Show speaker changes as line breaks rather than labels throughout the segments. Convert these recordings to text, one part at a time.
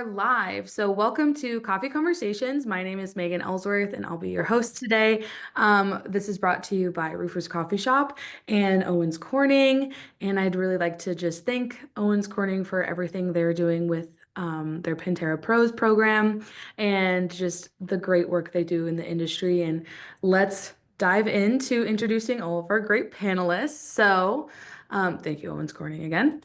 are live. So, welcome to Coffee Conversations. My name is Megan Ellsworth, and I'll be your host today. This is brought to you by Roofer's Coffee Shop and Owens Corning. And I'd really like to just thank Owens Corning for everything they're doing with their Pantera Pros program and just the great work they do in the industry. And let's dive into introducing all of our great panelists. So, thank you, Owens Corning, again.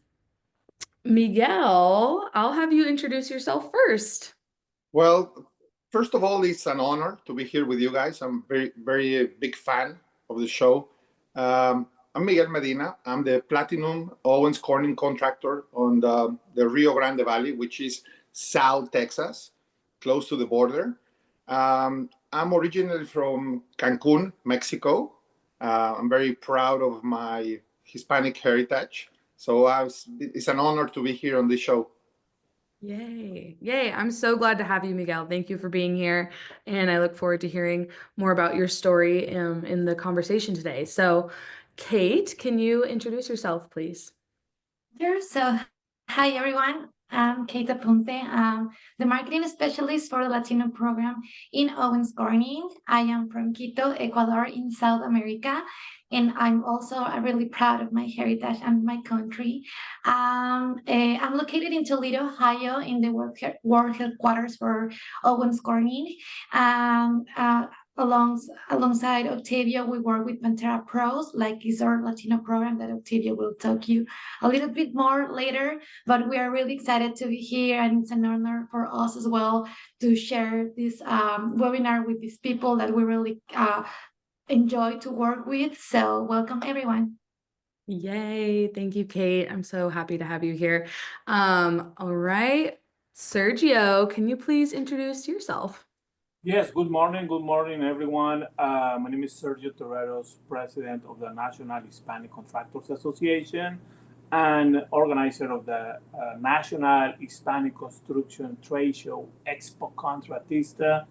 Miguel, I'll have you introduce yourself first.
Well, first of all, it's an honor to be here with you guys. I'm very big fan of the show. I'm Miguel Medina. I'm the Platinum Owens Corning contractor on the Rio Grande Valley, which is South Texas, close to the border. I'm originally from Cancun, Mexico. I'm very proud of my Hispanic heritage. So it's an honor to be here on this show.
Yay. Yay. I'm so glad to have you, Miguel. Thank you for being here. And I look forward to hearing more about your story in the conversation today. So, Kate, can you introduce yourself, please?
Sure. So, hi everyone. I'm Kate Apunte. The marketing specialist for the Latino program in Owens Corning. I am from Quito, Ecuador, in South America, and I'm also really proud of my heritage and my country. I'm located in Toledo, Ohio, in the world headquarters for Owens Corning. Um, uh, Alongside Octavio, we work with Pantera Pros, like is our Latino program that Octavio will talk you a little bit more later. But we are really excited to be here, and it's an honor for us as well to share this webinar with these people that we really enjoy to work with. So, welcome everyone.
Yay. Thank you, Kate. I'm so happy to have you here. All right. Sergio, can you please introduce yourself?
Yes, good morning, everyone. My name is Sergio Torreros, president of the National Hispanic Contractors Association and organizer of the National Hispanic Construction Trade Show Expo Contratista,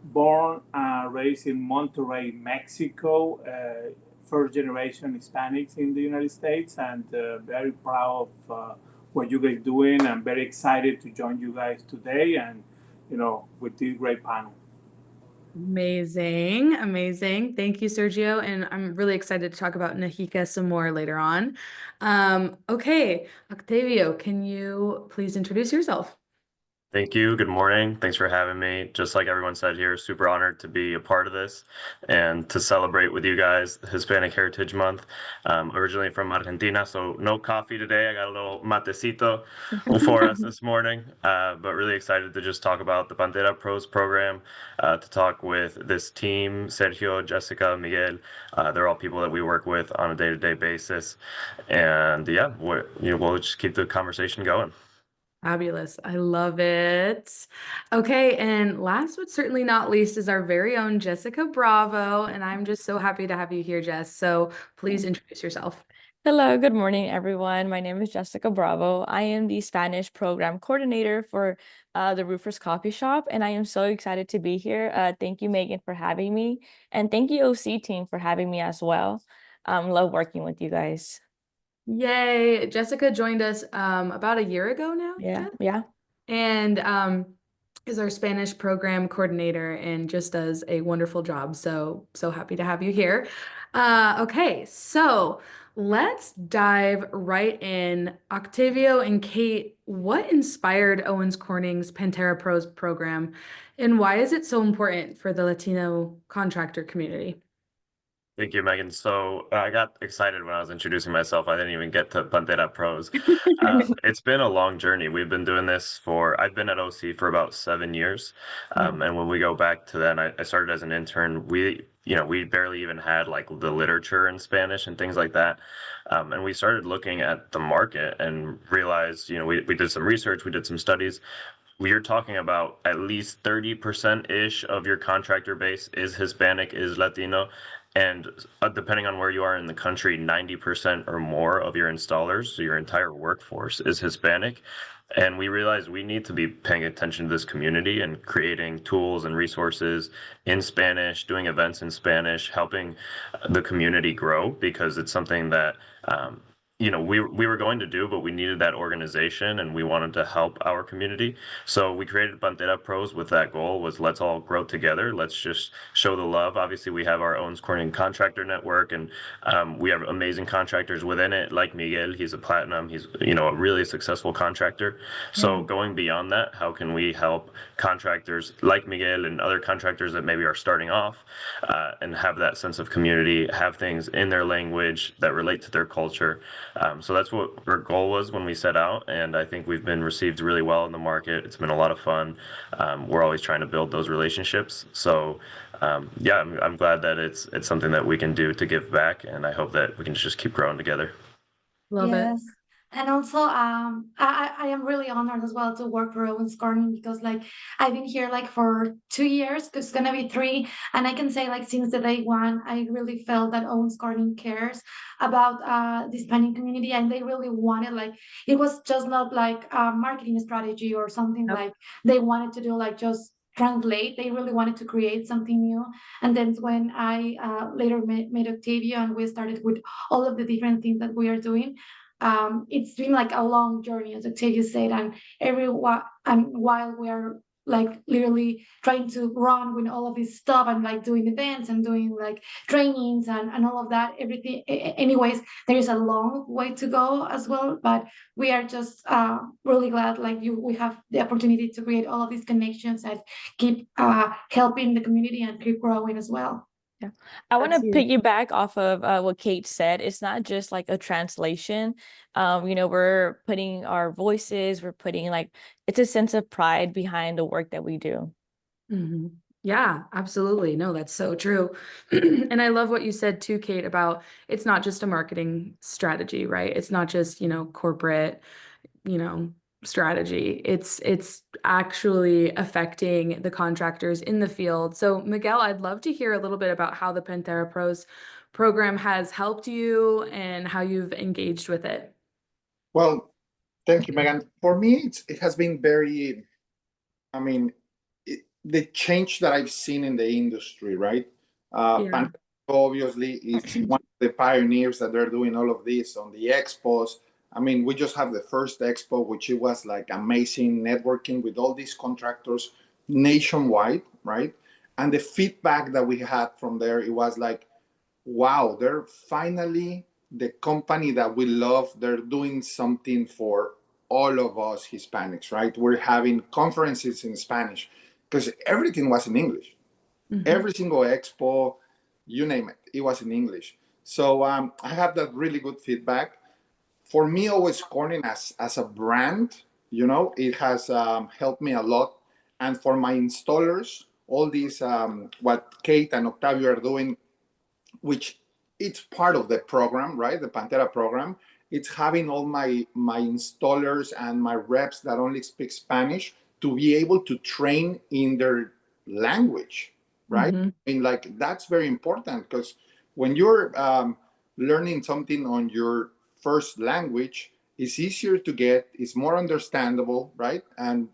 born and raised in Monterrey, Mexico, first generation Hispanics in the United States, and very proud of what you guys doing. I'm very excited to join you guys today and, with this great panel.
Amazing. Amazing. Thank you, Sergio. And I'm really excited to talk about Nahika some more later on. Okay, Octavio, can you please introduce yourself?
Thank you. Good morning. Thanks for having me. Just like everyone said here, super honored to be a part of this and to celebrate with you guys Hispanic Heritage Month. Originally from Argentina, so no coffee today. I got a little matecito for us this morning, but really excited to just talk about the Pantera Pros program, to talk with this team, Sergio, Jessica, Miguel. They're all people that we work with on a day-to-day basis. And yeah, we'll just keep the conversation going.
Fabulous. I love it. Okay, and last but certainly not least is our very own Jessica Bravo, and I'm just so happy to have you here, Jess. So please introduce yourself.
Hello, good morning, everyone. My name is Jessica Bravo. I am the Spanish program coordinator for the Roofers Coffee Shop, and I am so excited to be here. Thank you, Megan, for having me, and thank you, OC team, for having me as well. Love working with you guys.
Yay. Jessica joined us about a year ago now.
Yeah.
And is our Spanish program coordinator and just does a wonderful job. So happy to have you here. Okay, so let's dive right in. Octavio and Kate, what inspired Owens Corning's Pantera Pros program, and why is it so important for the Latino contractor community?
Thank you, Megan. So I got excited when I was introducing myself. I didn't even get to Pantera Pros. It's been a long journey. We've been doing this I've been at OC for about 7 years. And when we go back to then, I started as an intern. We barely even had like the literature in Spanish and things like that. And we started looking at the market and realized, we did some research, we did some studies. We're talking about at least 30%-ish of your contractor base is Hispanic, is Latino. And depending on where you are in the country, 90% or more of your installers, so your entire workforce, is Hispanic. And we realized we need to be paying attention to this community and creating tools and resources in Spanish, doing events in Spanish, helping the community grow, because it's something that we were going to do, but we needed that organization and we wanted to help our community. So we created Pantera Pros with that goal was let's all grow together. Let's just show the love. Obviously, we have our own Corning contractor network, and we have amazing contractors within it, like Miguel. He's a platinum. He's, a really successful contractor. So
Yeah.
going beyond that, how can we help contractors like Miguel and other contractors that maybe are starting off and have that sense of community, have things in their language that relate to their culture. So that's what our goal was when we set out, and I think we've been received really well in the market. It's been a lot of fun. We're always trying to build those relationships. So yeah, I'm glad that it's something that we can do to give back, and I hope that we can just keep growing together.
Love it.
Yes. And also, I am really honored as well to work for Owens Corning because like I've been here like for 2 years, it's gonna be three. And I can say like since the day one, I really felt that Owens Corning cares about the Hispanic community and they really wanted like it was just not like a marketing strategy or something
Yep.
like they wanted to do like just translate. They really wanted to create something new. And then when I later met Octavio and we started with all of the different things that we are doing, it's been like a long journey, as Octavia said, and while we are like literally trying to run with all of this stuff and like doing events and doing like trainings and all of that, everything. Anyways, there is a long way to go as well, but we are just really glad like we have the opportunity to create all of these connections and keep helping the community and keep growing as well.
Yeah. I want
That's
to
huge.
piggyback off of what Kate said. It's not just like a translation. We're putting our voices, we're putting like it's a sense of pride behind the work that we do.
Hmm. Yeah, absolutely. No, that's so true. And I love what you said too, Kate, about it's not just a marketing strategy, right? It's not just, corporate, you know, strategy. It's actually affecting the contractors in the field. So, Miguel, I'd love to hear a little bit about how the Pantera Pros program has helped you and how you've engaged with it.
Well, thank you, Megan. For me, it has been very, I mean, the change that I've seen in the industry, right?
Yeah.
Pantera obviously is one of the pioneers that they're doing all of this on the expos. I mean, we just have the first expo, which it was like amazing networking with all these contractors nationwide, right? And the feedback that we had from there, it was like, wow, they're finally the company that we love. They're doing something for all of us Hispanics, right? We're having conferences in Spanish because everything was in English.
Hmm.
Every single expo, you name it, it was in English. So I have that really good feedback. For me, always Corning as a brand, it has helped me a lot. And for my installers, all these what Kate and Octavio are doing, which it's part of the program, right? The Pantera program. It's having all my installers and my reps that only speak Spanish to be able to train in their language, right?
Hmm.
I mean, like that's very important because when you're learning something on your first language, it's easier to get, it's more understandable, right? And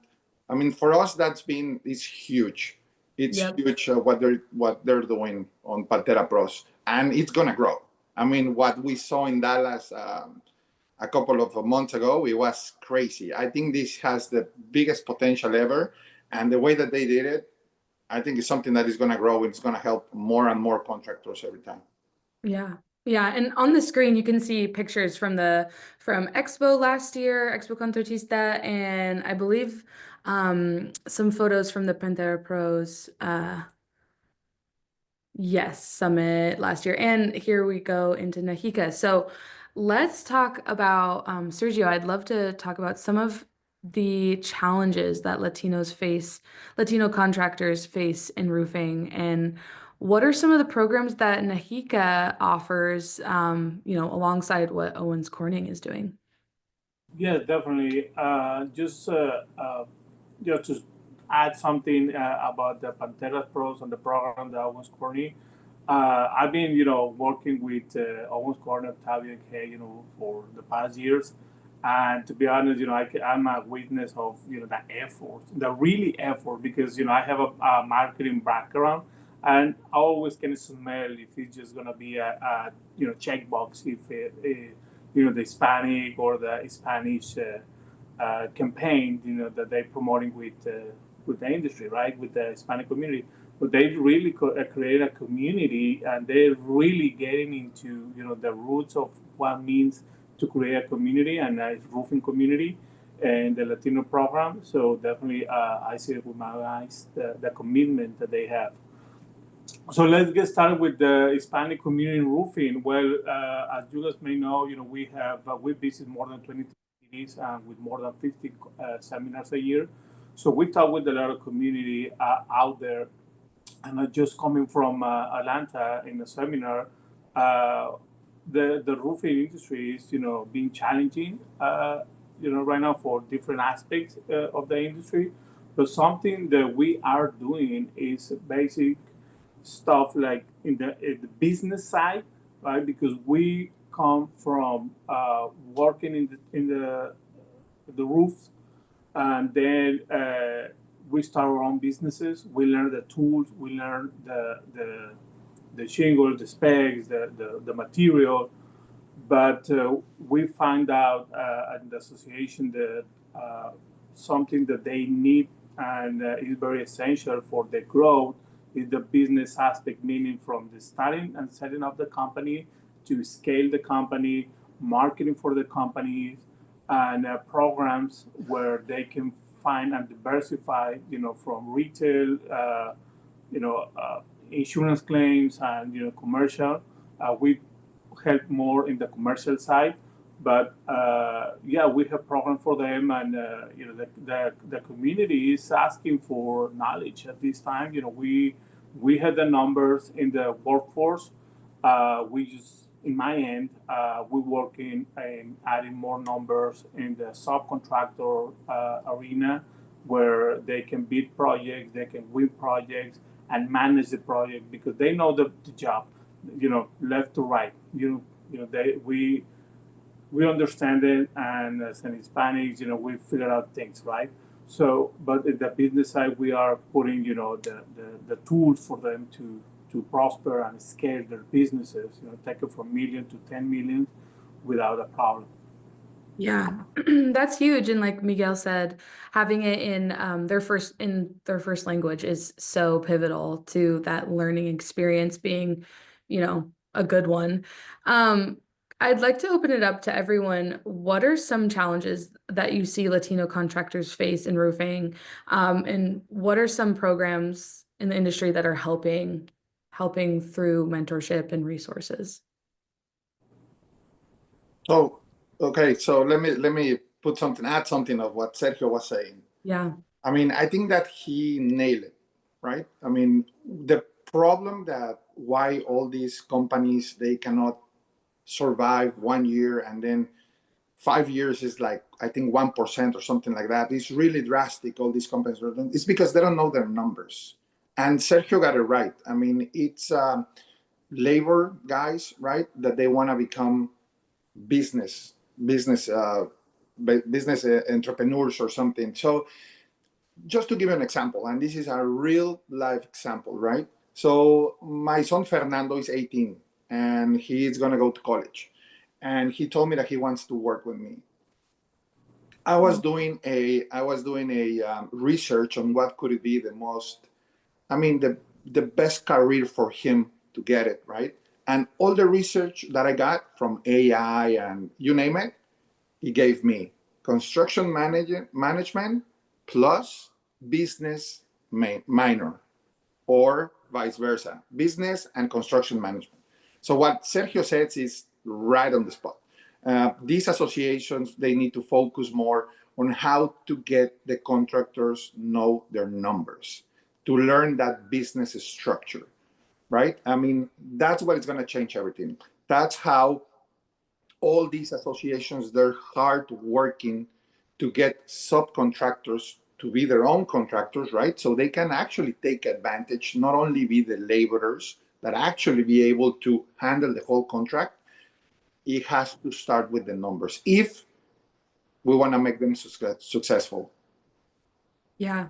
I mean, for us, it's huge. It's
Yep.
huge what they're doing on Pantera Pros, and it's gonna grow. I mean, what we saw in Dallas a couple of months ago, it was crazy. I think this has the biggest potential ever, and the way that they did it, I think it's something that is gonna grow. It's gonna help more and more contractors every time.
Yeah. Yeah. And on the screen, you can see pictures from Expo last year, Expo Contratista, and I believe some photos from the Pantera Pros yes, summit last year. And here we go into Nahika. So let's talk about Sergio. I'd love to talk about some of the challenges that Latino contractors face in roofing, and what are some of the programs that Nahika offers, alongside what Owens Corning is doing?
Yeah, definitely. Just to add something about the Pantera Pros and the program that Owens Corning. I've been, working with Owens Corning, Octavio, and Kay, for the past years. And to be honest, I'm a witness of, the effort, the really effort, because, I have a marketing background, and I always can smell if it's just gonna be a checkbox, if the Hispanic or the Spanish campaign, that they're promoting with the industry, right, with the Hispanic community. But they really create a community, and they're really getting into the roots of what it means to create a community and a roofing community and the Latino program. So definitely, I see it with my eyes the commitment that they have. So let's get started with the Hispanic community in roofing. Well, as you guys may know, we visit more than 20 cities with more than 50 seminars a year. So we talk with a lot of community out there, and just coming from Atlanta in a seminar, uh, the roofing industry is being challenging, right now for different aspects of the industry. But something that we are doing is basic stuff like in the business side, right? Because we come from working in the roofs, and then we start our own businesses. We learn the tools, we learn the shingle, the specs, the material, but we find out at the association that something that they need and is very essential for their growth is the business aspect, meaning from the starting and setting up the company to scale the company, marketing for the companies, and programs where they can find and diversify, from retail, insurance claims, and commercial. We help more in the commercial side, but yeah, we have program for them, and the community is asking for knowledge at this time. We have the numbers in the workforce. We just in my end, we working in adding more numbers in the subcontractor arena, where they can bid projects, they can win projects, and manage the project because they know the job, left to right. We understand it, and as an Hispanics, we figure out things, right? So, but in the business side, we are putting, the tools for them to prosper and scale their businesses, take it from million to 10 million without a problem.
Yeah, that's huge. And like Miguel said, having it in their first language is so pivotal to that learning experience being, a good one. Um, I'd like to open it up to everyone. What are some challenges that you see Latino contractors face in roofing? And what are some programs in the industry that are helping through mentorship and resources?
So, okay, so let me add something of what Sergio was saying.
Yeah.
I mean, I think that he nailed it, right? I mean, the problem that why all these companies they cannot survive 1 year and then 5 years is like I think 1% or something like that. It's really drastic. All these companies are doing. It's because they don't know their numbers. And Sergio got it right. I mean, it's labor guys, right? That they want to become business business business entrepreneurs or something. So just to give you an example, and this is a real life example, right? So my son Fernando is 18 and he's going to go to college, and he told me that he wants to work with me. I was doing a research on what could it be the most, I mean, the best career for him to get it, right? And all the research that I got from AI and you name it, he gave me management plus business minor, or vice versa, business and construction management. So what Sergio says is right on the spot. These associations, they need to focus more on how to get the contractors know their numbers, to learn that business structure, right? I mean, that's what is going to change everything. That's how all these associations, they're hard working to get subcontractors to be their own contractors, right? So they can actually take advantage, not only be the laborers, but actually be able to handle the whole contract. It has to start with the numbers if we want to make them successful.
Yeah.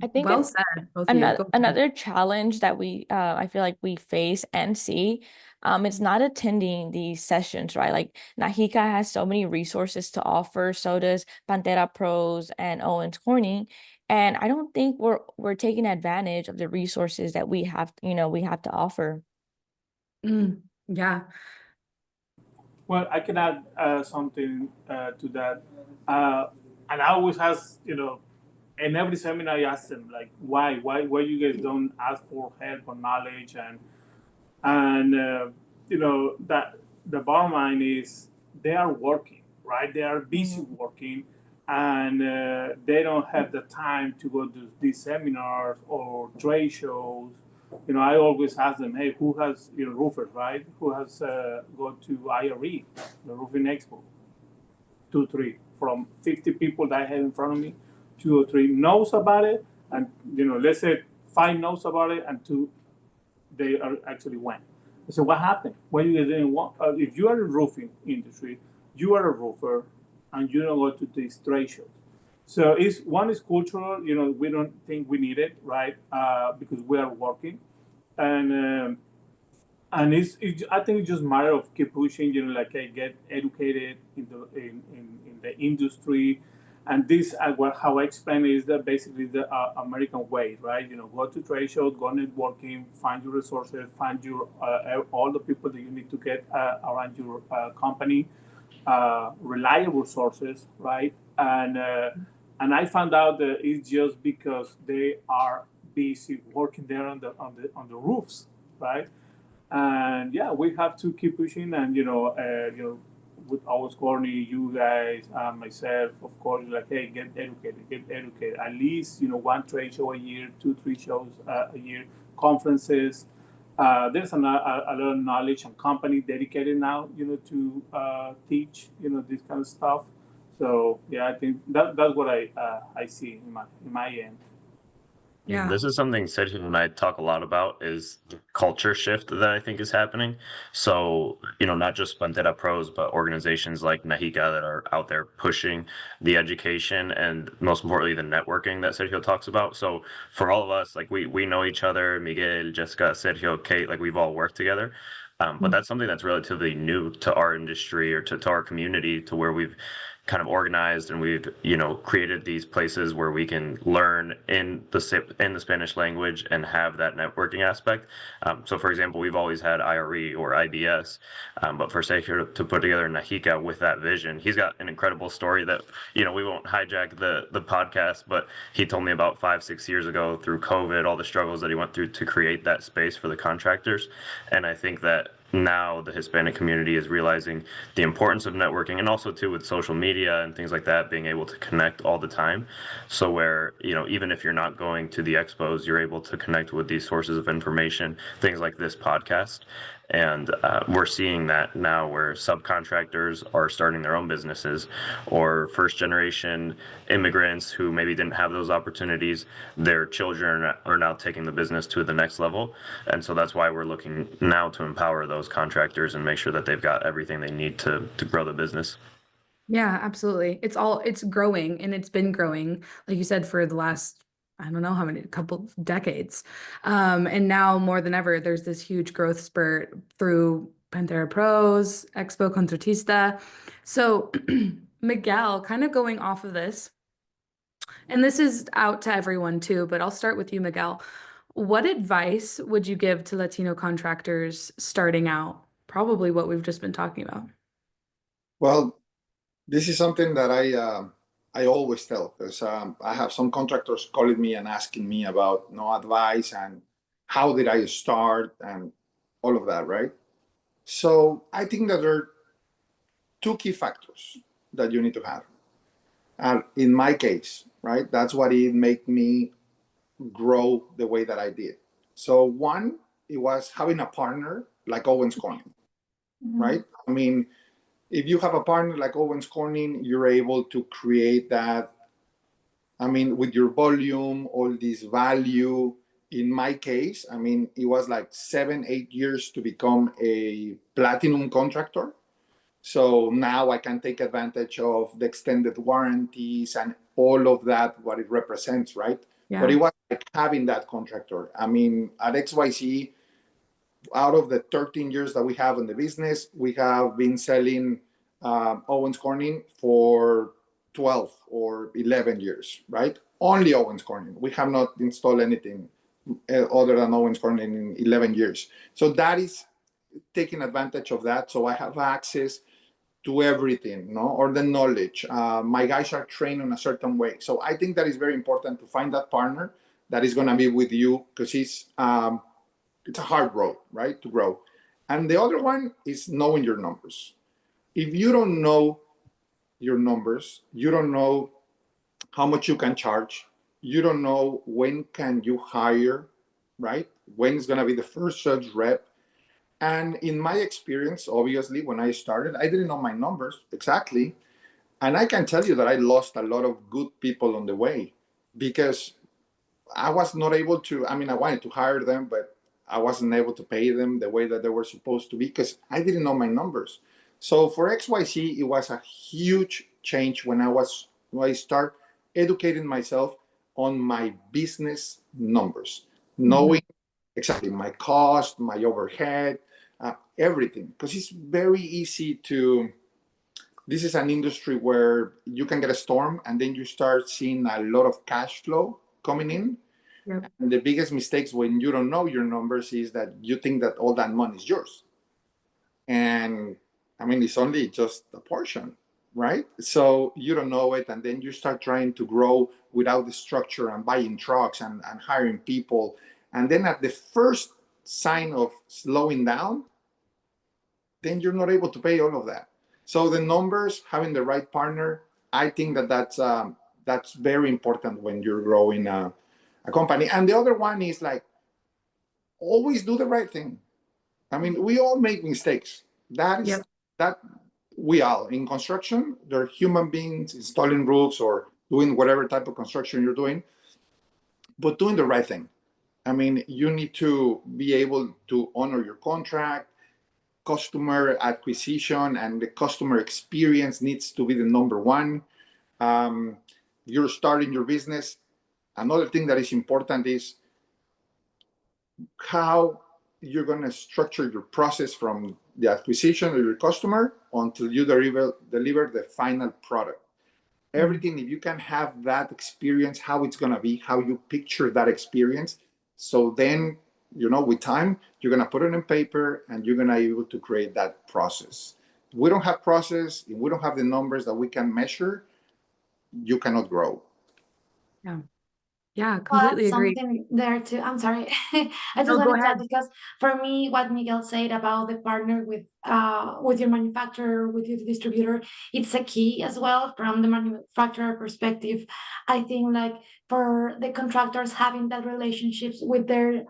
I think
Well said, both of you. Go ahead.
another challenge that we I feel like we face and see it's not attending these sessions, right? Like Nahika has so many resources to offer, so does Pantera Pros and Owens Corning. And I don't think we're taking advantage of the resources that we have, we have to offer.
Yeah.
Well, I can add something to that. And I always ask, in every seminar, I ask them, like, why you guys don't ask for help or knowledge? And that the bottom line is they are working, right? They are busy working, and they don't have the time to go to these seminars or trade shows. I always ask them, hey, who has roofers, right? Who has gone to IRE, the Roofing Expo? 2, 3 from 50 people that I have in front of me, 2 or 3 knows about it, and let's say 5 knows about it, and 2 they are actually went. I said, what happened? Why you didn't want? If you are in roofing industry, you are a roofer, and you don't go to these trade shows. So one is cultural. We don't think we need it, right? Because we are working, and I think it's just a matter of keep pushing. Like I get educated in the industry, and this how I explain it is that basically the American way, right? Go to trade shows, go networking, find your resources, find your all the people that you need to get around your company, reliable sources, right? And I found out that it's just because they are busy working there on the roofs, right? And yeah, we have to keep pushing, and with our Corny, you guys, myself, of course, like, hey, get educated. At least one trade show a year, 2, 3 shows a year, conferences. There's a lot of knowledge and company dedicated now, to teach, this kind of stuff. So yeah, I think that's what I see in my end.
Yeah.
This is something Sergio and I talk a lot about is the culture shift that I think is happening. So, not just Pantera Pros, but organizations like Nahika that are out there pushing the education and most importantly, the networking that Sergio talks about. So for all of us, like we know each other, Miguel, Jessica, Sergio, Kate, like we've all worked together. But that's something that's relatively new to our industry or to our community to where we've kind of organized and we've created these places where we can learn in the Spanish language and have that networking aspect. So for example, we've always had IRE or IBS, but for Sergio to put together Nahika with that vision, he's got an incredible story that we won't hijack the podcast, but he told me about 5-6 years ago through COVID, all the struggles that he went through to create that space for the contractors. And I think that now the Hispanic community is realizing the importance of networking, and also too with social media and things like that, being able to connect all the time. So where even if you're not going to the expos, you're able to connect with these sources of information, things like this podcast. And we're seeing that now where subcontractors are starting their own businesses, or first generation immigrants who maybe didn't have those opportunities, their children are now taking the business to the next level. And so that's why we're looking now to empower those contractors and make sure that they've got everything they need to grow the business.
Yeah, absolutely. It's growing, and it's been growing, like you said, for the last, I don't know how many, couple decades. And now more than ever, there's this huge growth spurt through Pantera Pros, Expo Contratista. So Miguel, kind of going off of this, and this is out to everyone too, but I'll start with you, Miguel. What advice would you give to Latino contractors starting out? Probably what we've just been talking about.
Well, this is something that I always tell, because I have some contractors calling me and asking me about no advice and how did I start and all of that, right? So I think that there are 2 key factors that you need to have. And in my case, right, that's what it made me grow the way that I did. So one, it was having a partner like Owens Corning, right? I mean, if you have a partner like Owens Corning, you're able to create that. I mean, with your volume, all this value. In my case, I mean, it was like 7, 8 years to become a platinum contractor. So now I can take advantage of the extended warranties and all of that, what it represents, right? But
Yeah.
it was like having that contractor. I mean, at XYZ, out of the 13 years that we have in the business, we have been selling Owens Corning for 12 or 11 years, right? Only Owens Corning. We have not installed anything other than Owens Corning in 11 years. So that is taking advantage of that. So I have access to everything, no, or the knowledge. My guys are trained in a certain way. So I think that is very important to find that partner that is going to be with you, because it's a hard road, right, to grow. And the other one is knowing your numbers. If you don't know your numbers, you don't know how much you can charge, you don't know when can you hire, right? When is going to be the first sales rep. And in my experience, obviously, when I started, I didn't know my numbers exactly. And I can tell you that I lost a lot of good people on the way because I was not able to. I mean, I wanted to hire them, but I wasn't able to pay them the way that they were supposed to be because I didn't know my numbers. So for XYZ, it was a huge change when I start educating myself on my business numbers,
Mhm.
knowing exactly my cost, my overhead, everything. Because it's very easy to. This is an industry where you can get a storm and then you start seeing a lot of cash flow coming in.
Yep.
And the biggest mistakes when you don't know your numbers is that you think that all that money is yours. And I mean, it's only just a portion, right? So you don't know it. And then you start trying to grow without the structure and buying trucks and hiring people. And then at the first sign of slowing down, then you're not able to pay all of that. So the numbers, having the right partner, I think that's very important when you're growing a company. And the other one is like always do the right thing. I mean, we all make mistakes. That is
Yep.
that we all in construction. They're human beings installing roofs or doing whatever type of construction you're doing, but doing the right thing. I mean, you need to be able to honor your contract. Customer acquisition and the customer experience needs to be the number one. Um, you're starting your business. Another thing that is important is how you're going to structure your process from the acquisition of your customer until you deliver the final product.
Mm.
Everything, if you can have that experience, how it's going to be, how you picture that experience. So then, with time, you're going to put it in paper and you're going to be able to create that process. If we don't have process, if we don't have the numbers that we can measure, you cannot grow.
Yeah. Yeah,
Well,
completely agree.
something there too. I'm sorry. I just
No, go
wanted to add
ahead.
because for me, what Miguel said about the partner with your manufacturer, with your distributor, it's a key as well from the manufacturer perspective. I think like for the contractors having that relationships with their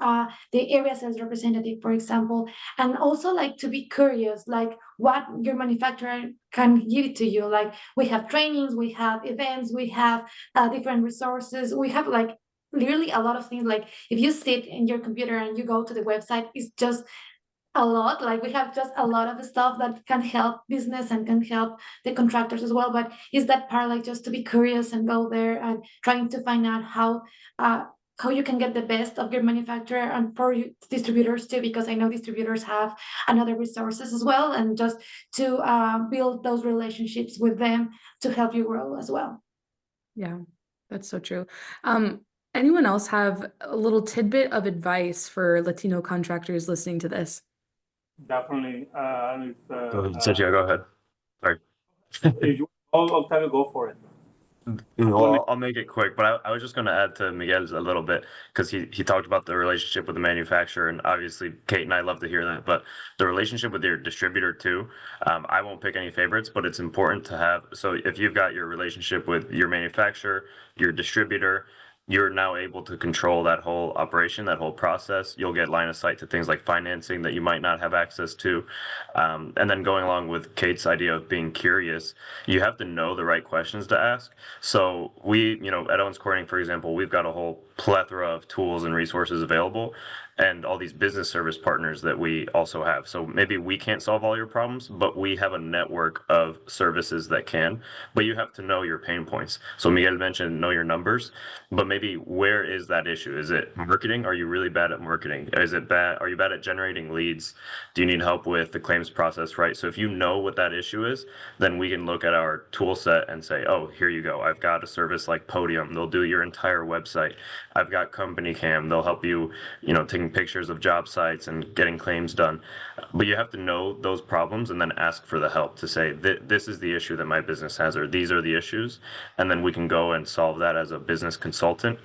the area sales representative, for example, and also like to be curious, like what your manufacturer can give to you. Like we have trainings, we have events, we have different resources, we have like literally a lot of things. Like if you sit in your computer and you go to the website, it's just a lot. Like we have just a lot of stuff that can help business and can help the contractors as well. But is that part like just to be curious and go there and trying to find out uh how you can get the best of your manufacturer and for you distributors too, because I know distributors have another resources as well, and just to build those relationships with them to help you grow as well.
Yeah, that's so true. Um, Anyone else have a little tidbit of advice for Latino contractors listening to this?
Definitely. If,
Go ahead, Sergio, go ahead. Sorry.
if you, Octavio, go for it.
Well, I'll make it quick, but I was just going to add to Miguel's a little bit because he talked about the relationship with the manufacturer, and obviously Kate and I love to hear that. But the relationship with your distributor too, I won't pick any favorites, but it's important to have. So if you've got your relationship with your manufacturer, your distributor, you're now able to control that whole operation, that whole process. You'll get line of sight to things like financing that you might not have access to. And then going along with Kate's idea of being curious, you have to know the right questions to ask. So we, at Owens Corning, for example, we've got a whole plethora of tools and resources available. and all these business service partners that we also have. So maybe we can't solve all your problems, but we have a network of services that can. But you have to know your pain points. So Miguel mentioned know your numbers, but maybe where is that issue? Is it marketing? Are you really bad at marketing? Is it bad? Are you bad at generating leads? Do you need help with the claims process, right? So if you know what that issue is, then we can look at our tool set and say, oh, here you go. I've got a service like Podium. They'll do your entire website. I've got Company Cam. They'll help you, taking pictures of job sites and getting claims done. But you have to know those problems and then ask for the help to say, this is the issue that my business has, or these are the issues. And then we can go and solve that as a business consultant.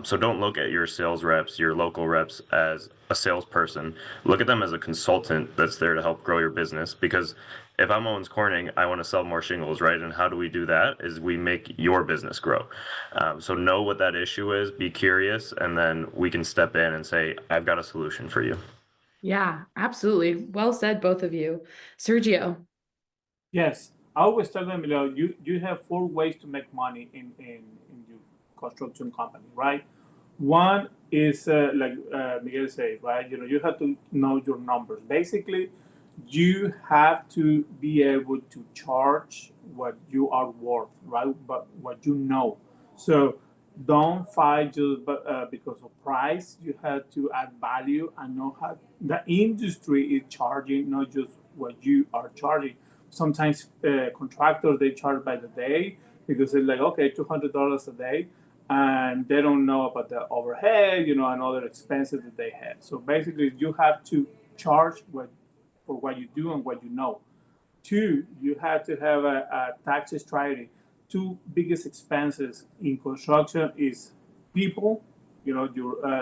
So don't look at your sales reps, your local reps as a salesperson. Look at them as a consultant that's there to help grow your business. Because if I'm Owens Corning, I want to sell more shingles, right? And how do we do that? Is we make your business grow. So know what that issue is, be curious, and then we can step in and say, I've got a solution for you.
Yeah, absolutely. Well said, both of you. Sergio.
Yes, I always tell them, you have four ways to make money in your construction company, right? One is like Miguel said, right? You have to know your numbers. Basically, you have to be able to charge what you are worth, right? But what you know. So don't fight just because of price. You have to add value and know how the industry is charging, not just what you are charging. Sometimes contractors, they charge by the day because they're like, okay, $200 a day, and they don't know about the overhead, and other expenses that they have. So basically, you have to charge for what you do and what you know. Two, you have to have a tax strategy. Two biggest expenses in construction is people, your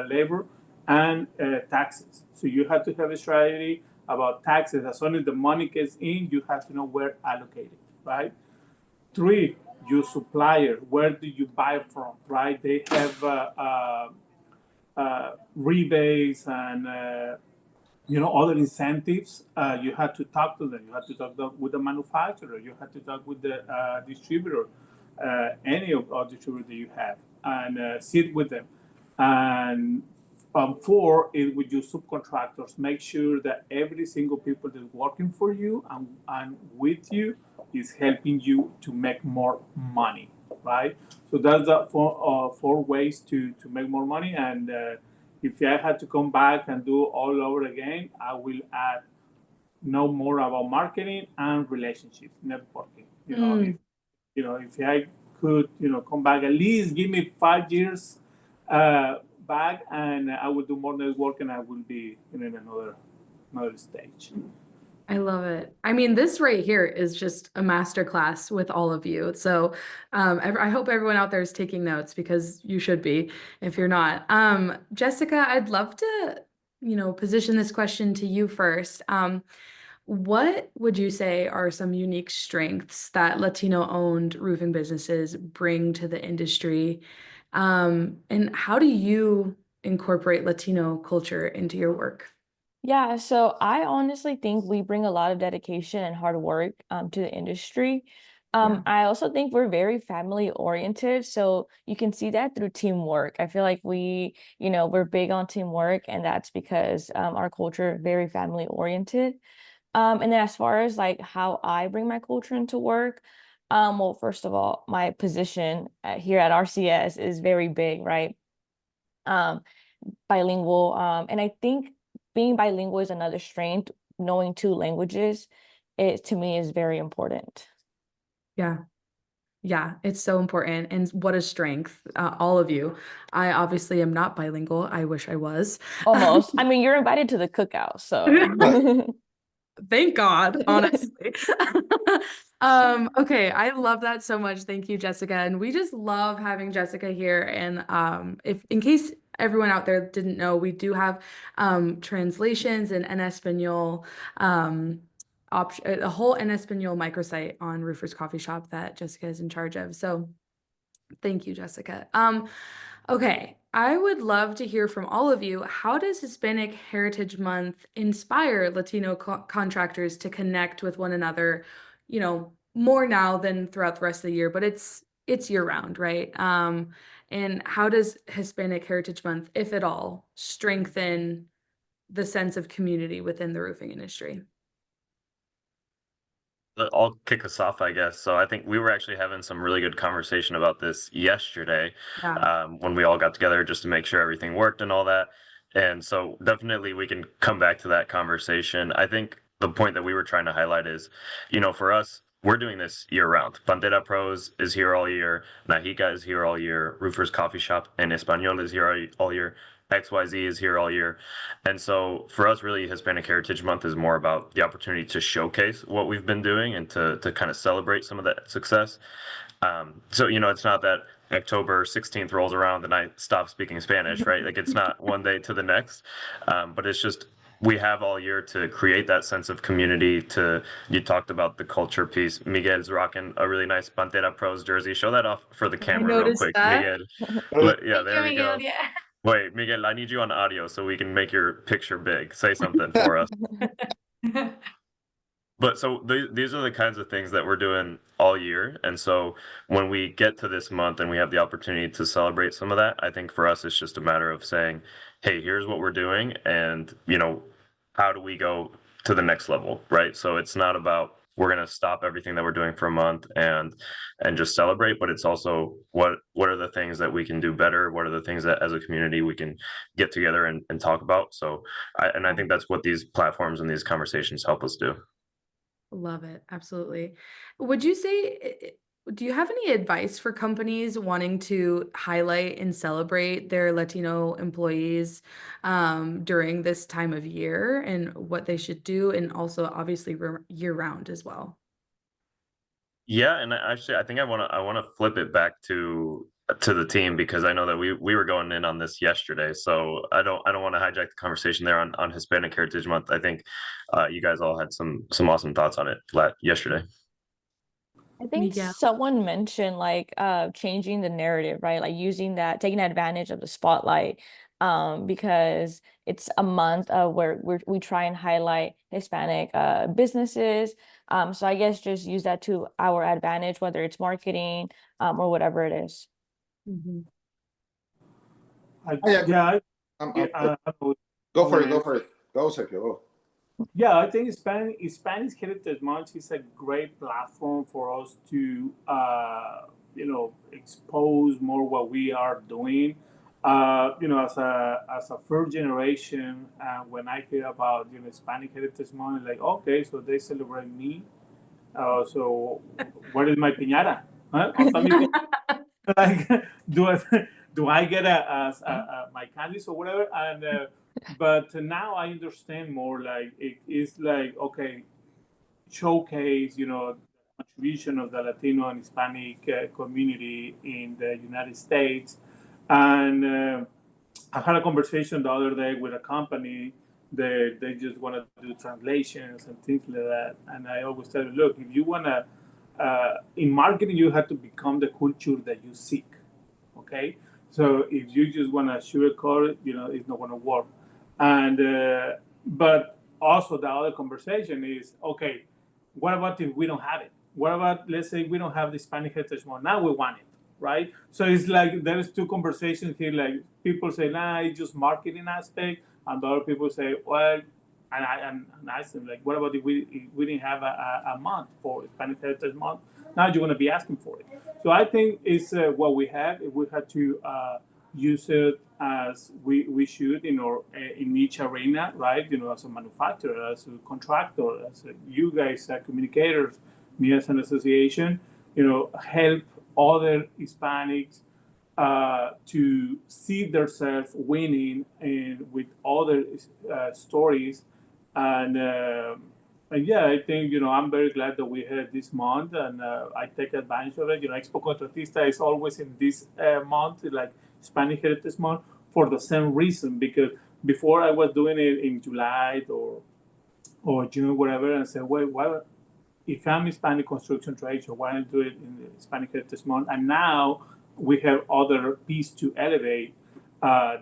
labor, and taxes. So you have to have a strategy about taxes. As soon as the money gets in, you have to know where to allocate it, right? Three, your supplier, where do you buy from, right? They have rebates and other incentives. You have to talk to them. You have to talk with the manufacturer. You have to talk with the distributor, any of our distributor that you have, and sit with them. And four is with your subcontractors. Make sure that every single people that's working for you and with you is helping you to make more money, right? So that's the four ways to make more money. And if I had to come back and do all over again, I will add know more about marketing and relationships, networking. If I could, come back, at least give me 5 years back, and I will do more networking. I will be in another stage.
I love it. I mean, this right here is just a masterclass with all of you. So I hope everyone out there is taking notes because you should be if you're not. Jessica, I'd love to, position this question to you first. What would you say are some unique strengths that Latino-owned roofing businesses bring to the industry? And how do you incorporate Latino culture into your work?
Yeah, so I honestly think we bring a lot of dedication and hard work to the industry.
Yeah.
I also think we're very family oriented, so you can see that through teamwork. I feel like we're big on teamwork, and that's because our culture is very family oriented. And then as far as like how I bring my culture into work, well, first of all, my position here at RCS is very big, right? Um, Bilingual. And I think being bilingual is another strength. Knowing two languages, it to me is very important.
Yeah. Yeah, it's so important. And what a strength, all of you. I obviously am not bilingual. I wish I was.
Almost. I mean, you're invited to the cookout, so.
Thank God, honestly. Okay, I love that so much. Thank you, Jessica. And we just love having Jessica here. And if in case everyone out there didn't know, we do have translations in en Espanol, a whole en Espanol microsite on Roofer's Coffee Shop that Jessica is in charge of. So thank you, Jessica. Okay, I would love to hear from all of you. How does Hispanic Heritage Month inspire Latino contractors to connect with one another, more now than throughout the rest of the year? But it's it's year round, right? And how does Hispanic Heritage Month, if at all, strengthen the sense of community within the roofing industry?
I'll kick us off, I guess. So I think we were actually having some really good conversation about this yesterday,
Yeah.
when we all got together just to make sure everything worked and all that. And so definitely we can come back to that conversation. I think the point that we were trying to highlight is, for us, we're doing this year round. Bandera Pros is here all year. Nahica is here all year. Roofers Coffee Shop and Espanol is here all year. XYZ is here all year. And so for us, really, Hispanic Heritage Month is more about the opportunity to showcase what we've been doing and to kind of celebrate some of that success. So, it's not that October 16th rolls around and I stop speaking Spanish, right? Like it's not one day to the next, but it's just we have all year to create that sense of community. You talked about the culture piece. Miguel's rocking a really nice Pantera Pros jersey. Show that off for the
I
camera real
noticed
quick,
that.
Miguel. Yeah,
Thank you,
there we
Miguel.
go.
Yeah.
Wait, Miguel, I need you on audio so we can make your picture big. Say something for us. But so these are the kinds of things that we're doing all year. And so when we get to this month and we have the opportunity to celebrate some of that, I think for us, it's just a matter of saying, hey, here's what we're doing. And, how do we go to the next level, right? So it's not about we're going to stop everything that we're doing for a month and just celebrate, but it's also what are the things that we can do better? What are the things that as a community we can get together and talk about? So I think that's what these platforms and these conversations help us do.
Love it. Absolutely. Would you say, do you have any advice for companies wanting to highlight and celebrate their Latino employees during this time of year and what they should do, and also obviously year round as well?
Yeah, and actually, I think I want to flip it back to the team because I know that we were going in on this yesterday. So I don't want to hijack the conversation there on Hispanic Heritage Month. I think you guys all had some awesome thoughts on it yesterday.
I think
Miguel.
someone mentioned like changing the narrative, right? Like using that, taking advantage of the spotlight, because it's a month where we try and highlight Hispanic businesses. So I guess just use that to our advantage, whether it's marketing or whatever it is.
Mhm.
Yeah,
Yeah,
go for it. Go for it. Go, Sergio. Go.
yeah, I think Spanish Heritage Month is a great platform for us to, expose more what we are doing. As a first generation, when I hear about Spanish Heritage Month, like okay, so they celebrate me. So where is my piñata? Huh? Like, do I do I get my candies or whatever? And but now I understand more. Like it is like okay, showcase contribution of the Latino and Hispanic community in the United States, and I had a conversation the other day with a company that they just want to do translations and things like that. And I always tell them, look, if you want to, in marketing, you have to become the culture that you seek. Okay. So if you just want to sugarcoat it, it's not going to work. And, but also the other conversation is, okay, what about if we don't have it? What about, let's say we don't have the Hispanic Heritage Month. Now we want it, right? So it's like there's two conversations here. Like people say, nah, it's just marketing aspect, and other people say, well, and I ask them like, what about if we didn't have a month for Hispanic Heritage Month? Now you're going to be asking for it. So I think it's what we have. We had to use it as we should in each arena, right? As a manufacturer, as a contractor, as you guys, communicators, me as an association, help other Hispanics to see themselves winning and with other stories. And yeah, I think I'm very glad that we had this month, and I take advantage of it. Expo Contratista is always in this month, like Spanish Heritage Month, for the same reason. Because before I was doing it in July or June, whatever, and I said, wait, why? If I'm Hispanic construction trade, so why not do it in the Hispanic Heritage Month? And now we have other piece to elevate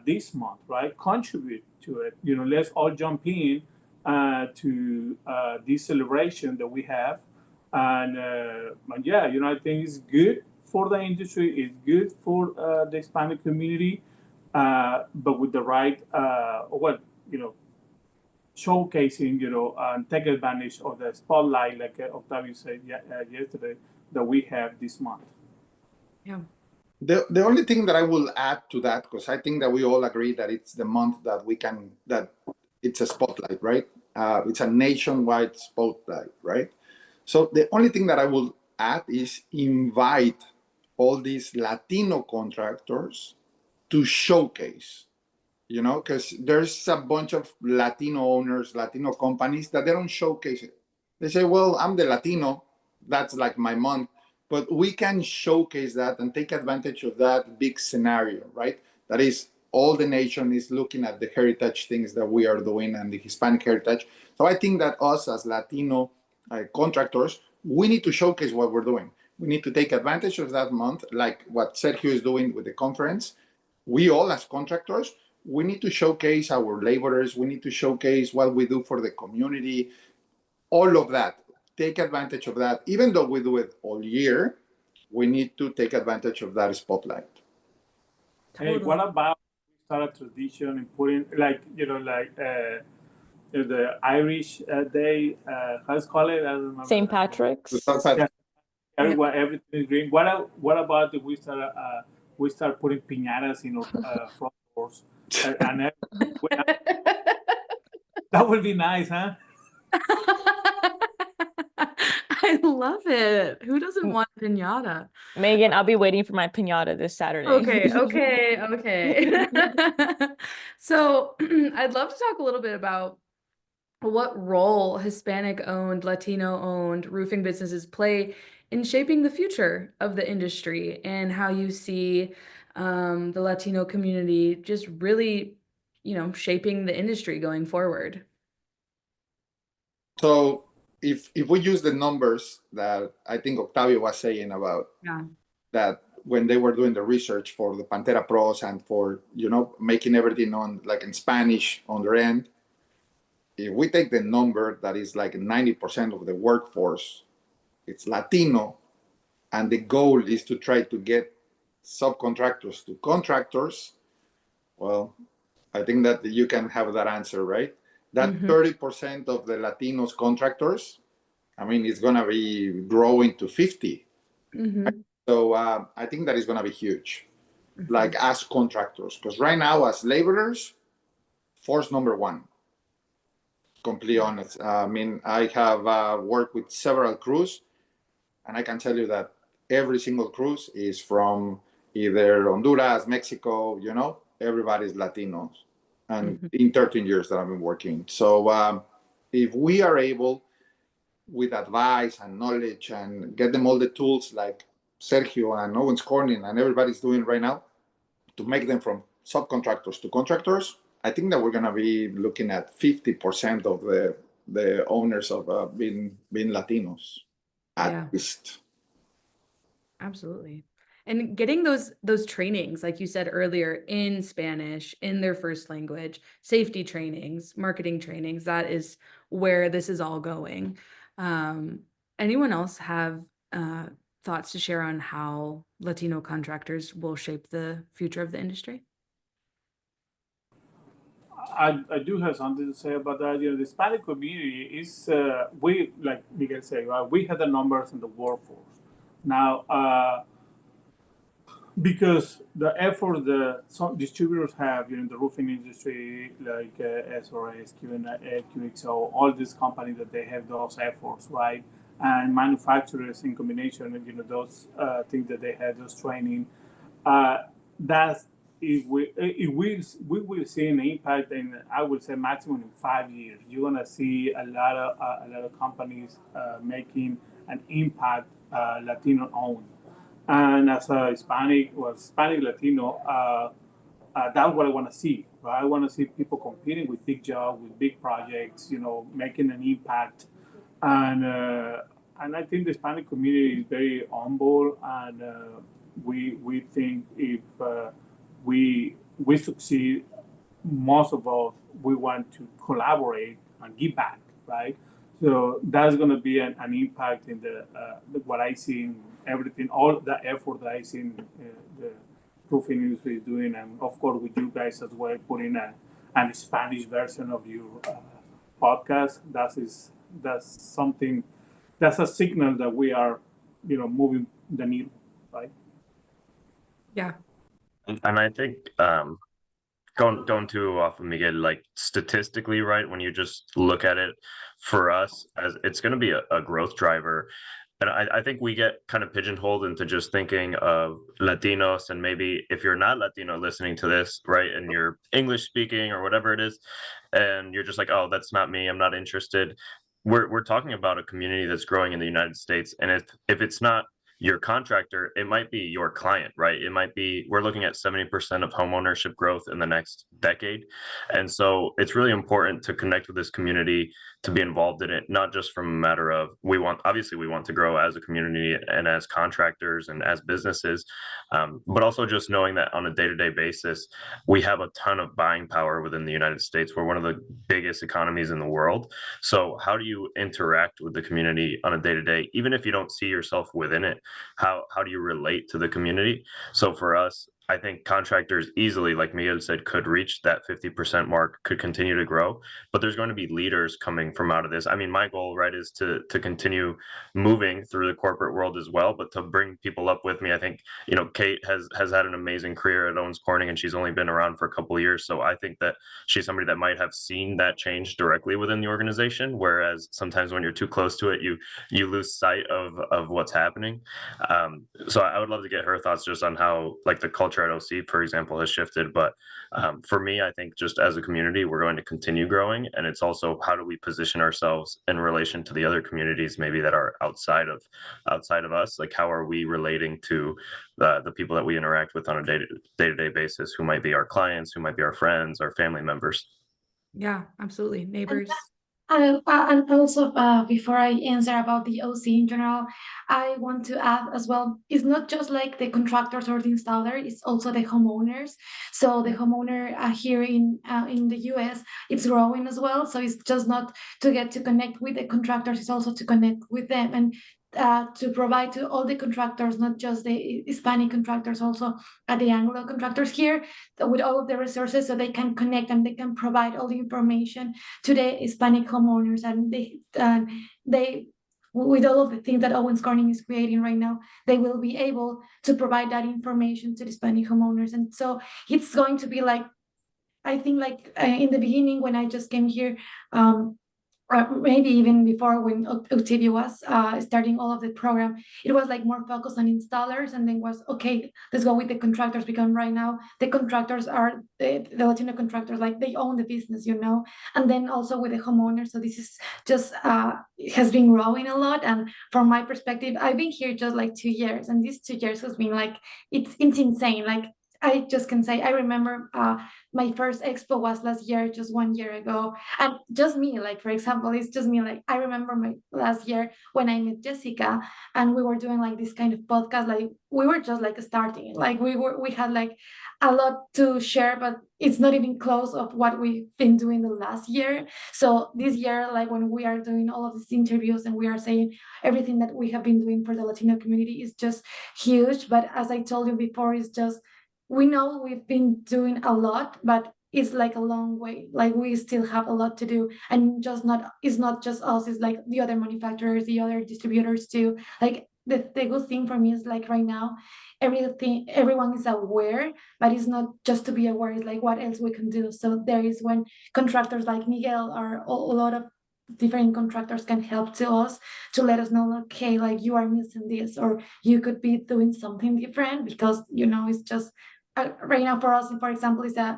this month, right? Contribute to it. Let's all jump in to this celebration that we have. And yeah, I think it's good for the industry. It's good for the Hispanic community, but with the right, showcasing, and take advantage of the spotlight, like Octavio said yesterday, that we have this month.
Yeah.
The only thing that I will add to that, because I think that we all agree that it's the month that that it's a spotlight, right? It's a nationwide spotlight, right? So the only thing that I will add is invite all these Latino contractors to showcase, because there's a bunch of Latino owners, Latino companies that they don't showcase it. They say, well, I'm the Latino, that's like my month, but we can showcase that and take advantage of that big scenario, right? That is, all the nation is looking at the heritage things that we are doing and the Hispanic heritage. So I think that us as Latino contractors, we need to showcase what we're doing. We need to take advantage of that month, like what Sergio is doing with the conference. We all as contractors, we need to showcase our laborers. We need to showcase what we do for the community, all of that. Take advantage of that. Even though we do it all year, we need to take advantage of that spotlight.
Hey,
Totally.
what about we start a tradition and putting the Irish Day, how's it called? I don't remember.
St. Patrick's.
Yeah, everyone, everything is green. What about if we start putting piñatas in our front doors, and that would be nice, huh?
I love it. Who doesn't want piñata?
Megan, I'll be waiting for my piñata this Saturday.
Okay. So I'd love to talk a little bit about what role Hispanic-owned, Latino-owned roofing businesses play in shaping the future of the industry, and how you see the Latino community just really, shaping the industry going forward.
So if we use the numbers that I think Octavio was saying about, that when they were doing the research for the Pantera Pros and for making everything on like in Spanish on their end, if we take the number that is like 90% of the workforce, it's Latino, and the goal is to try to get subcontractors to contractors, well, I think that you can have that answer, right? That 30% of the Latinos contractors, I mean, it's going to be growing to 50. So I think that is going to be huge, like as contractors, because right now as laborers, force number one, completely honest. I mean, I have worked with several crews, and I can tell you that every single cruise is from either Honduras, Mexico, everybody's Latinos. And in 13 years that I've been working. So if we are able, with advice and knowledge, and get them all the tools like Sergio and Owens Corning and everybody's doing right now, to make them from subcontractors to contractors, I think that we're going to be looking at 50% of the owners of being Latinos, at least.
Absolutely. And getting those trainings, like you said earlier, in Spanish, in their first language, safety trainings, marketing trainings, that is where this is all going. Anyone else have thoughts to share on how Latino contractors will shape the future of the industry?
I do have something to say about that. The Hispanic community is, we, like Miguel said, right, we have the numbers in the workforce. Now, because the effort that some distributors have in the roofing industry, like SRS, QXO, all these companies, that they have those efforts, right? And manufacturers in combination, those things that they have, those training, that's, we will see an impact in, I would say, maximum in 5 years. You're gonna see a lot of companies making an impact, Latino owned. And as a Hispanic Latino, that's what I want to see. Right? I want to see people competing with big jobs, with big projects, making an impact. And I think the Hispanic community is very humble, and we think if we succeed, most of all, we want to collaborate and give back, right? So that's going to be an impact in what I see in everything, all the effort that I seen the roofing industry is doing, and of course with you guys as well, putting an Spanish version of your podcast. That's something, that's a signal that we are, moving the needle, right?
Yeah.
And I think going too off of Miguel, like statistically, right? When you just look at it, for us, as it's going to be a growth driver. And I think we get kind of pigeonholed into just thinking of Latinos, and maybe if you're not Latino listening to this, right, and you're English speaking or whatever it is, and you're just like, oh, that's not me, I'm not interested. We're talking about a community that's growing in the United States, and if it's not your contractor, it might be your client, right? It might be, we're looking at 70% of home ownership growth in the next decade. And so it's really important to connect with this community, to be involved in it, not just from a matter of obviously we want to grow as a community and as contractors and as businesses, but also just knowing that on a day-to-day basis, we have a ton of buying power within the United States. We're one of the biggest economies in the world. So how do you interact with the community on a day-to-day, even if you don't see yourself within it? How do you relate to the community? So for us, I think contractors easily, like Miguel said, could reach that 50% mark, could continue to grow, but there's going to be leaders coming from out of this. I mean, my goal, right, is to continue moving through the corporate world as well, but to bring people up with me. I think, Kate has had an amazing career at Owens Corning, and she's only been around for a couple of years. So I think that she's somebody that might have seen that change directly within the organization. Whereas sometimes when you're too close to it, you lose sight of what's happening. So I would love to get her thoughts just on how, like, the culture at OC, for example, has shifted. But for me, I think just as a community, we're going to continue growing, and it's also how do we position ourselves in relation to the other communities maybe that are outside of us. Like, how are we relating to the people that we interact with on a day-to-day basis, who might be our clients, who might be our friends, our family members.
Yeah, absolutely. Neighbors.
And also, before I answer about the OC in general, I want to add as well, it's not just like the contractors or the installer, it's also the homeowners. So the homeowner here in the US, it's growing as well. So it's just not to get to connect with the contractors, it's also to connect with them, and to provide to all the contractors, not just the Hispanic contractors, also the Anglo contractors here, with all of the resources, so they can connect and they can provide all the information to the Hispanic homeowners, and they with all of the things that Owens Corning is creating right now, they will be able to provide that information to the Hispanic homeowners. And so it's going to be like, I think, like in the beginning when I just came here, or maybe even before, when Octavio was starting all of the program, it was like more focused on installers, and then was okay, let's go with the contractors, because right now the contractors are the Latino contractors, like they own the business, and then also with the homeowners. So this is just it has been growing a lot. And from my perspective, I've been here just like 2 years, and these 2 years has been like, it's insane. Like, I just can say, I remember my first expo was last year, just 1 year ago. And just me, like, for example, it's just me. Like, I remember my last year when I met Jessica, and we were doing like this kind of podcast. Like, we were just like starting. Like, we had like a lot to share, but it's not even close of what we've been doing the last year. So this year, like, when we are doing all of these interviews and we are saying everything that we have been doing for the Latino community is just huge. But as I told you before, it's just, we know we've been doing a lot, but it's like a long way. Like, we still have a lot to do, and it's not just us, it's like the other manufacturers, the other distributors too. Like, the good thing for me is, like, right now everyone is aware, but it's not just to be aware, it's like what else we can do. So there is when contractors like Miguel, or a lot of different contractors, can help to us to let us know, okay, like, you are missing this, or you could be doing something different, because it's just right now for us, for example, is a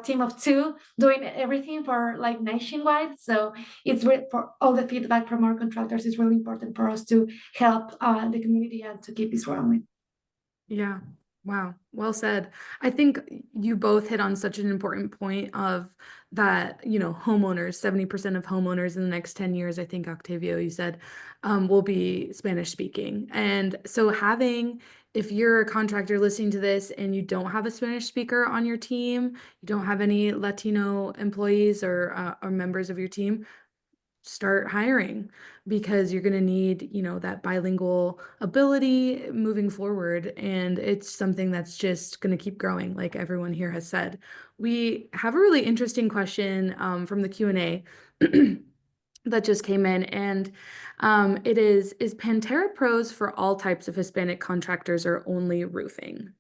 team of two doing everything for like nationwide. So it's for all the feedback from our contractors is really important for us to help the community and to keep this rolling.
Yeah. Wow. Well said. I think you both hit on such an important point of that, homeowners, 70% of homeowners in the next 10 years, I think, Octavio, you said, will be Spanish speaking. And so if you're a contractor listening to this and you don't have a Spanish speaker on your team, you don't have any Latino employees or members of your team, start hiring because you're going to need, that bilingual ability moving forward. And it's something that's just going to keep growing, like everyone here has said. We have a really interesting question from the Q&A that just came in, and it is Pantera Pros for all types of Hispanic contractors or only roofing?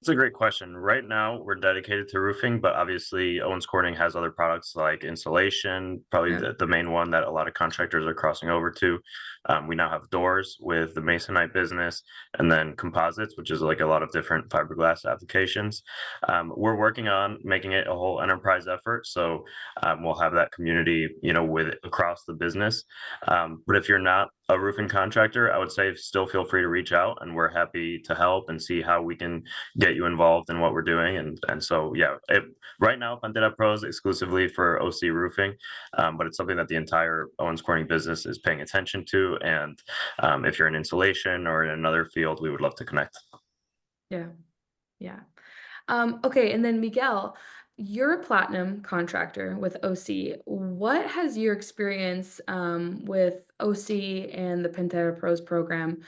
It's a great question. Right now, we're dedicated to roofing, but obviously, Owens Corning has other products like insulation, probably
Yeah.
the main one that a lot of contractors are crossing over to. We now have doors with the Masonite business, and then composites, which is like a lot of different fiberglass applications. We're working on making it a whole enterprise effort, so we'll have that community, with across the business. But if you're not a roofing contractor, I would say still feel free to reach out, and we're happy to help and see how we can get you involved in what we're doing. And so, yeah, right now, Pantera Pro is exclusively for OC roofing, but it's something that the entire Owens Corning business is paying attention to. And if you're in insulation or in another field, we would love to connect.
Yeah. Yeah. Okay. And then Miguel, you're a platinum contractor with OC. What has your experience with OC and the Pantera Pros program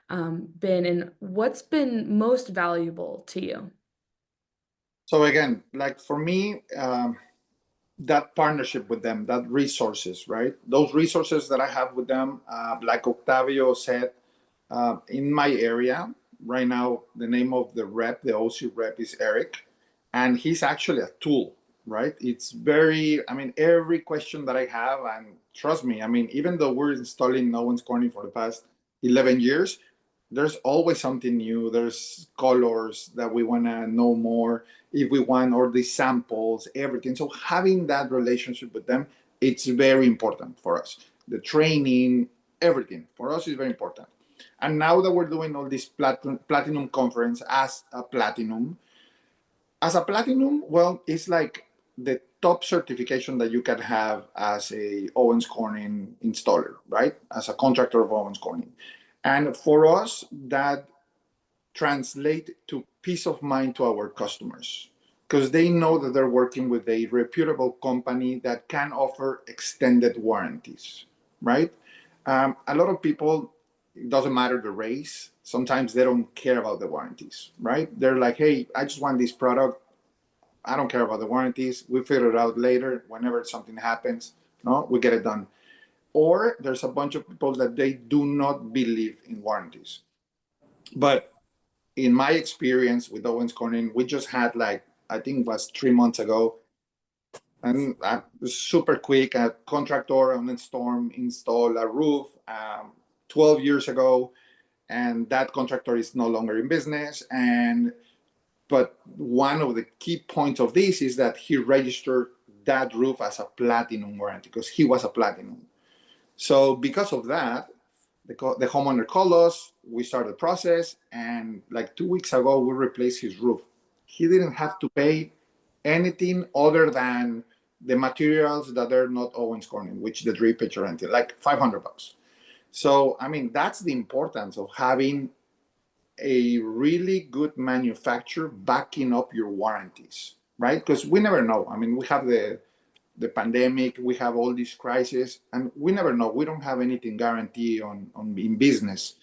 been, and what's been most valuable to you?
So again, like for me, that partnership with them, that resources, right? Those resources that I have with them, like Octavio said, in my area right now, the name of the rep, the OC rep, is Eric, and he's actually a tool, right? It's very, I mean, every question that I have, and trust me, I mean, even though we're installing No One's Corning for the past 11 years, there's always something new. There's colors that we want to know more if we want, or the samples, everything. So having that relationship with them, it's very important for us. The training, everything for us is very important. And now that we're doing all this platinum conference as a platinum, well, it's like the top certification that you can have as a Owens Corning installer, right? As a contractor of Owens Corning. And for us, that translate to peace of mind to our customers, because they know that they're working with a reputable company that can offer extended warranties, right? A lot of people, it doesn't matter the race, sometimes they don't care about the warranties, right? They're like, hey, I just want this product. I don't care about the warranties. We figure it out later. Whenever something happens, no, we get it done. Or there's a bunch of people that they do not believe in warranties. But in my experience with Owens Corning, we just had, like, I think it was 3 months ago, and it was super quick. A contractor on a storm installed a roof 12 years ago, and that contractor is no longer in business. But one of the key points of this is that he registered that roof as a platinum warranty because he was a platinum. So because of that, the homeowner called us, we started the process, and like 2 weeks ago, we replaced his roof. He didn't have to pay anything other than the materials that are not Owens Corning, which the drip pitch or anything, like $500. So, I mean, that's the importance of having a really good manufacturer backing up your warranties, right? Because we never know. I mean, we have the pandemic, we have all these crises, and we never know. We don't have anything guaranteed on in business.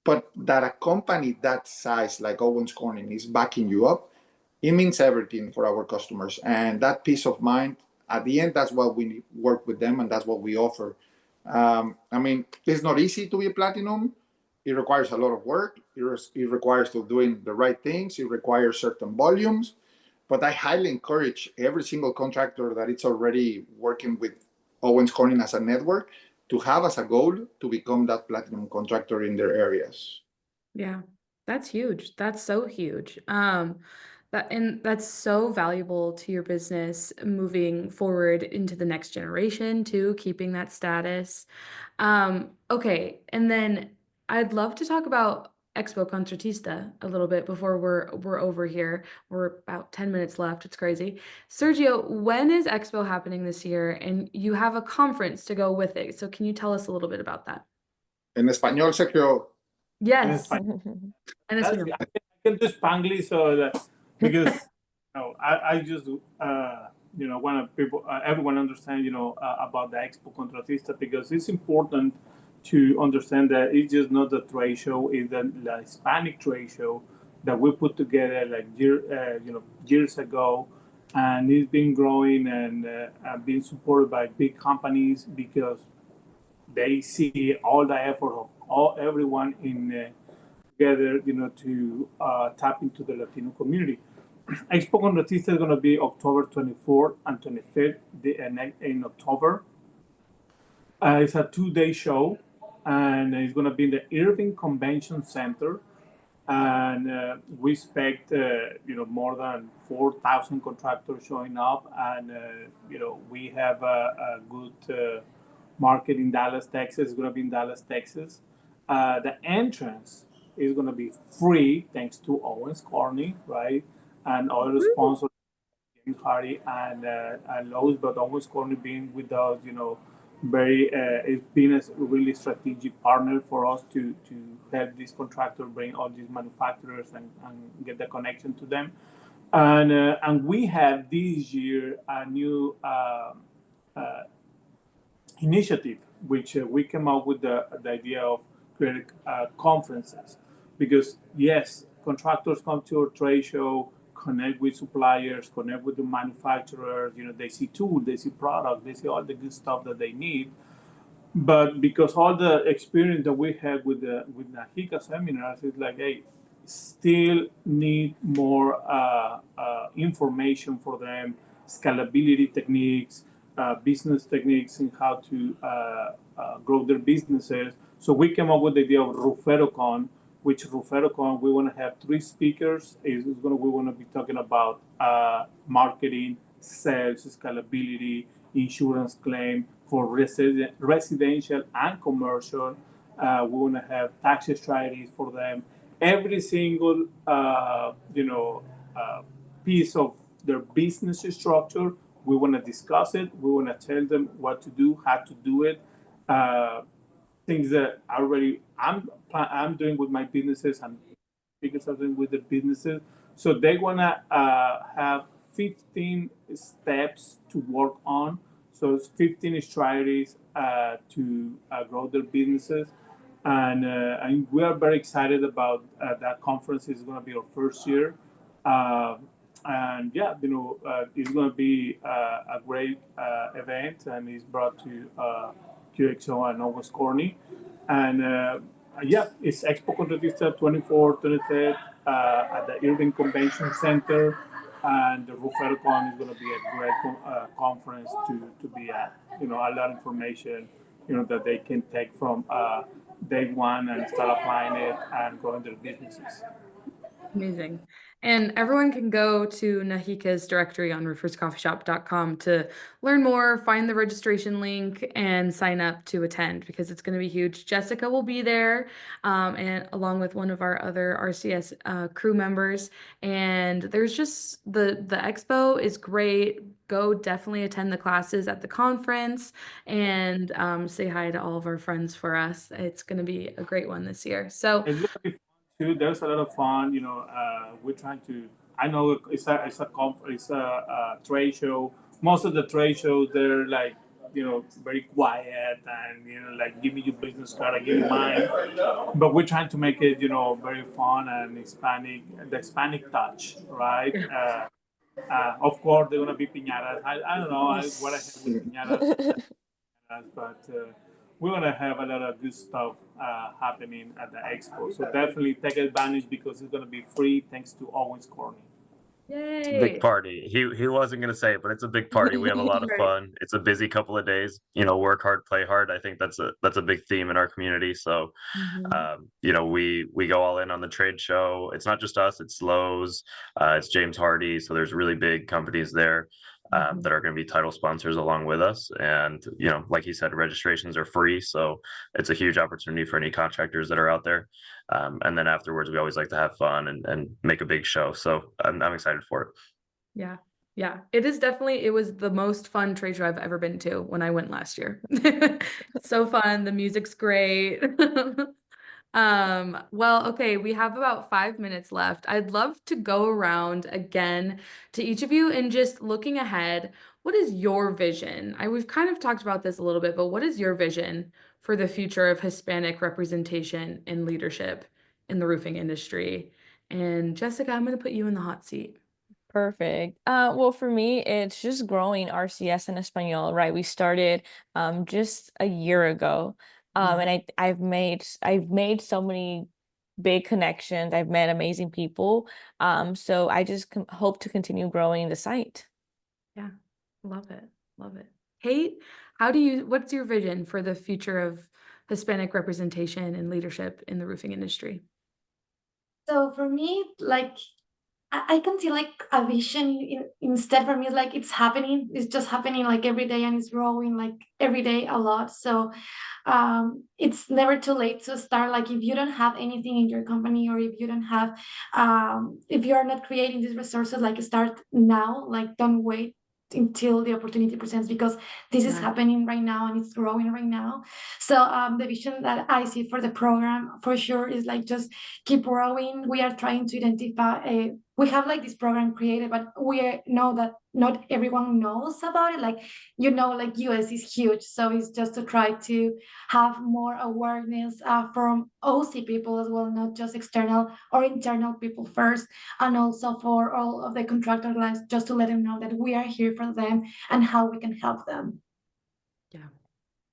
But that a company that size like Owens Corning is backing you up, it means everything for our customers. And that peace of mind, at the end, that's what we work with them, and that's what we offer. I mean, it's not easy to be a platinum. It requires a lot of work. It requires to doing the right things. It requires certain volumes. But I highly encourage every single contractor that it's already working with Owens Corning as a network to have as a goal to become that platinum contractor in their areas.
Yeah, that's huge. That's so huge. That's so valuable to your business moving forward into the next generation too, keeping that status. Okay, and then I'd love to talk about Expo Contratista a little bit before we're over here. We're about 10 minutes left. It's crazy. Sergio, when is Expo happening this year? And you have a conference to go with it. So can you tell us a little bit about that?
En español, Sergio.
Yes.
En
En
That's,
español.
I can do Spanglish so that because I just want people, everyone understand, about the Expo Contratista, because it's important to understand that it's just not the trade show; it's the Hispanic trade show that we put together like years ago, and it's been growing and being supported by big companies because they see all the effort of everyone in together, to tap into the Latino community. Expo Contratista is going to be October 24th and 25th in October. It's a 2-day show, and it's going to be in the Irving Convention Center. And we expect, more than 4,000 contractors showing up, and we have a good market in Dallas, Texas. It's going to be in Dallas, Texas. The entrance is going to be free thanks to Owens Corning, right, and other sponsors, James Hardy and Lowe's, but Owens Corning being with us, very it's been a really strategic partner for us to help this contractor bring all these manufacturers and get the connection to them. And we have this year a new initiative, which we came up with the idea of creating conferences, because yes, contractors come to our trade show, connect with suppliers, connect with the manufacturers. They see tools, they see product, they see all the good stuff that they need. But because all the experience that we had with Nahika seminars, it's like, hey, still need more information for them, scalability techniques, business techniques, and how to grow their businesses. So we came up with the idea of RuferoCon, which RuferoCon, we want to have 3 speakers. We want to be talking about marketing, sales, scalability, insurance claim for residential and commercial. We want to have tax strategies for them. Every single piece of their business structure, we want to discuss it. We want to tell them what to do, how to do it. Things that I'm doing with my businesses, and speakers are doing with the businesses. So they want to have 15 steps to work on. So it's 15 strategies to grow their businesses. And we are very excited about that conference. It's going to be our first year. And yeah, it's going to be a great event, and it's brought to QXO and Owens Corning. And yeah, it's Expo Contratista 24th, 25th at the Irving Convention Center. And the RuferoCon is going to be a great conference to be at. A lot of information, that they can take from day one and start applying it and growing their businesses.
Amazing. And everyone can go to Nahika's directory on rooferscoffeeshop.com to learn more, find the registration link, and sign up to attend, because it's going to be huge. Jessica will be there, and along with one of our other RCS crew members. And there's just the expo is great. Go definitely attend the classes at the conference, and say hi to all of our friends for us. It's going to be a great one this year. So
It's going to be fun too. There's a lot of fun. We're trying to. I know it's a trade show. Most of the trade shows, they're like, very quiet, and like, give me your business card, I give you mine. But we're trying to make it very fun and Hispanic, the Hispanic touch, right? Of course, they're gonna be piñatas. I don't know what I have with piñatas, but we're gonna have a lot of good stuff happening at the expo. So definitely take advantage, because it's gonna be free thanks to Owens Corning.
yay!
Big party. He wasn't gonna say it, but it's a big party. We have a lot of
Right.
fun. It's a busy couple of days. Work hard, play hard. I think that's a big theme in our community. So, we go all in on the trade show. It's not just us. It's Lowe's. It's James Hardy. So there's really big companies there that are going to be title sponsors along with us. And like he said, registrations are free. So it's a huge opportunity for any contractors that are out there. And then afterwards, we always like to have fun and make a big show. So I'm excited for it.
Yeah. Yeah. It was the most fun trade show I've ever been to when I went last year. So fun. The music's great. Well, okay, we have about 5 minutes left. I'd love to go around again to each of you and just looking ahead, what is your vision? We've kind of talked about this a little bit, but what is your vision for the future of Hispanic representation and leadership in the roofing industry? And Jessica, I'm going to put you in the hot seat.
Perfect. Well, for me, it's just growing RCS in Espanol, right? We started just a year ago. And I've made so many big connections. I've met amazing people. So I just hope to continue growing the site.
Yeah, love it. Love it. Kate, what's your vision for the future of Hispanic representation and leadership in the roofing industry?
So for me, like I can see like a vision instead for me it's like it's just happening like every day and it's growing like every day a lot. So it's never too late to start. Like if you don't have anything in your company or if you don't have if you are not creating these resources, like start now, like don't wait until the opportunity presents because this is
Yeah.
happening right now and it's growing right now. So the vision that I see for the program for sure is like just keep growing. We are trying to identify we have like this program created, but we know that not everyone knows about it. Like, like US is huge. So it's just to try to have more awareness from OC people as well, not just external or internal people first. And also for all of the contractor lines, just to let them know that we are here for them and how we can help them.
Yeah.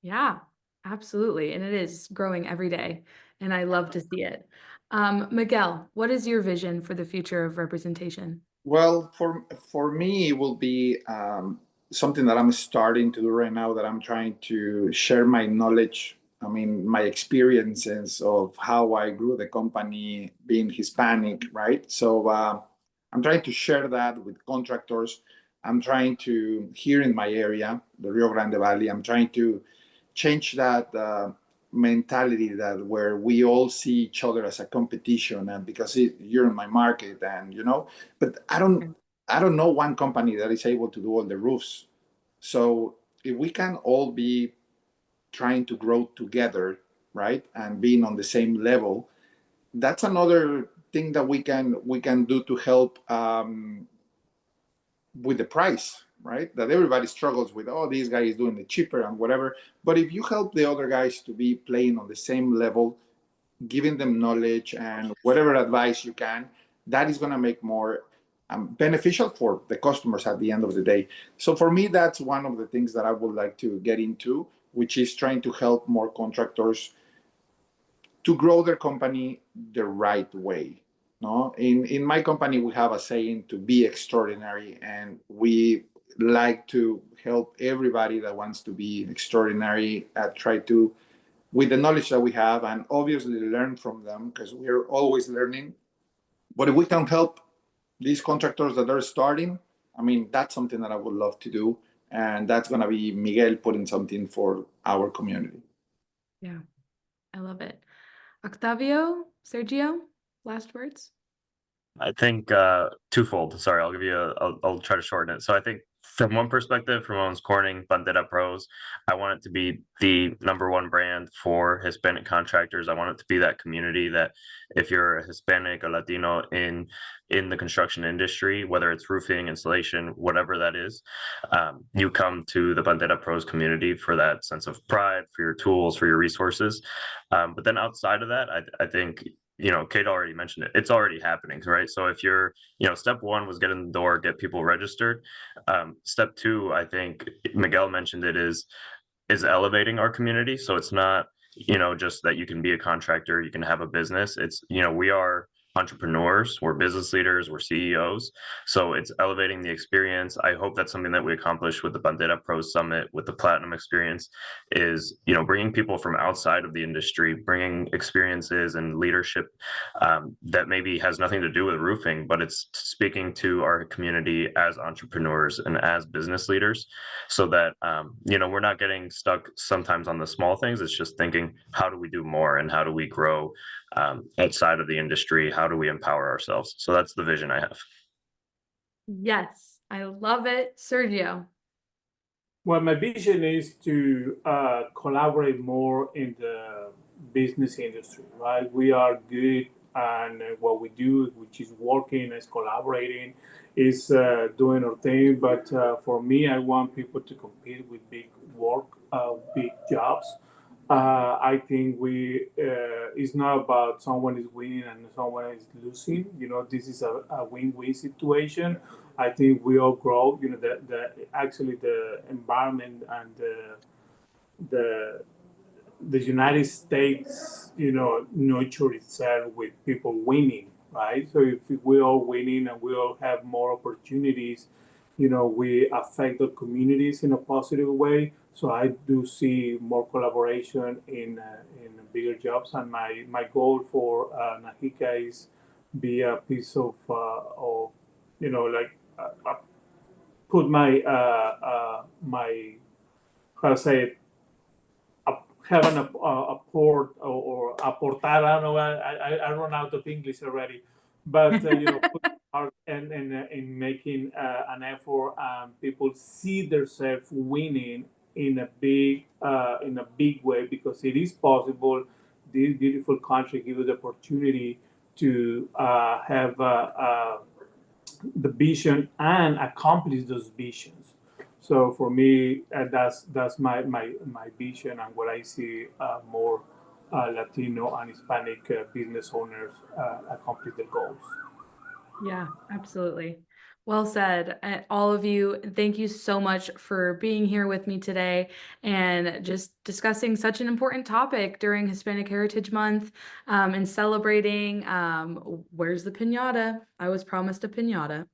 Yeah, absolutely. And it is growing every day. And I love to see it. Miguel, what is your vision for the future of representation?
Well, for me, it will be something that I'm starting to do right now. That I'm trying to share my knowledge. I mean, my experiences of how I grew the company, being Hispanic, right? So I'm trying to share that with contractors. I'm trying to here in my area, the Rio Grande Valley. I'm trying to change that mentality that where we all see each other as a competition and because you're in my market and but I don't know one company that is able to do all the roofs. So if we can all be trying to grow together, right, and being on the same level, that's another thing that we can do to help with the price, right? That everybody struggles with, oh, this guy is doing it cheaper and whatever. But if you help the other guys to be playing on the same level, giving them knowledge and whatever advice you can, that is going to make more beneficial for the customers at the end of the day. So for me, that's one of the things that I would like to get into, which is trying to help more contractors to grow their company the right way. No, in my company we have a saying to be extraordinary, and we like to help everybody that wants to be extraordinary. Try to with the knowledge that we have, and obviously learn from them because we're always learning. But if we can help these contractors that are starting, I mean that's something that I would love to do, and that's gonna be Miguel putting something for our community.
Yeah, I love it. Octavio, Sergio, last words?
I think twofold. Sorry, I'll try to shorten it. So I think from one perspective, from Owens Corning, Bandera Pros, I want it to be the number one brand for Hispanic contractors. I want it to be that community that if you're a Hispanic or Latino in the construction industry, whether it's roofing, insulation, whatever that is, you come to the Bandera Pros community for that sense of pride, for your tools, for your resources. But then outside of that, I think Kate already mentioned it. It's already happening, right? So if step one was get in the door, get people registered. Step two, I think Miguel mentioned it is elevating our community. So it's not, just that you can be a contractor, you can have a business. It's, we are entrepreneurs, we're business leaders, we're CEOs. So it's elevating the experience. I hope that's something that we accomplish with the Bandera Pro Summit, with the Platinum Experience, is, bringing people from outside of the industry, bringing experiences and leadership that maybe has nothing to do with roofing, but it's speaking to our community as entrepreneurs and as business leaders so that, we're not getting stuck sometimes on the small things. It's just thinking, how do we do more and how do we grow outside of the industry? How do we empower ourselves? So that's the vision I have.
Yes, I love it. Sergio.
Well, my vision is to collaborate more in the business industry, right? We are good and what we do, which is working, is collaborating, is doing our thing. But for me, I want people to compete with big work, big jobs. I think it's not about someone is winning and someone is losing. This is a win-win situation. I think we all grow. Actually the environment and the the United States, nurture itself with people winning, right? So if we all winning and we all have more opportunities, we affect the communities in a positive way. So I do see more collaboration in bigger jobs, and my goal for Nahika is be a piece of like put my how to say it, having a port or aportar. I don't know. I run out of English already, but put heart in making an effort. People see themselves winning in a big way, because it is possible. This beautiful country gives you the opportunity to have the vision and accomplish those visions. So for me, that's my vision and what I see more Latino and Hispanic business owners accomplish their goals.
Yeah, absolutely. Well said. All of you, thank you so much for being here with me today and just discussing such an important topic during Hispanic Heritage Month, and celebrating. Where's the piñata? I was promised a piñata.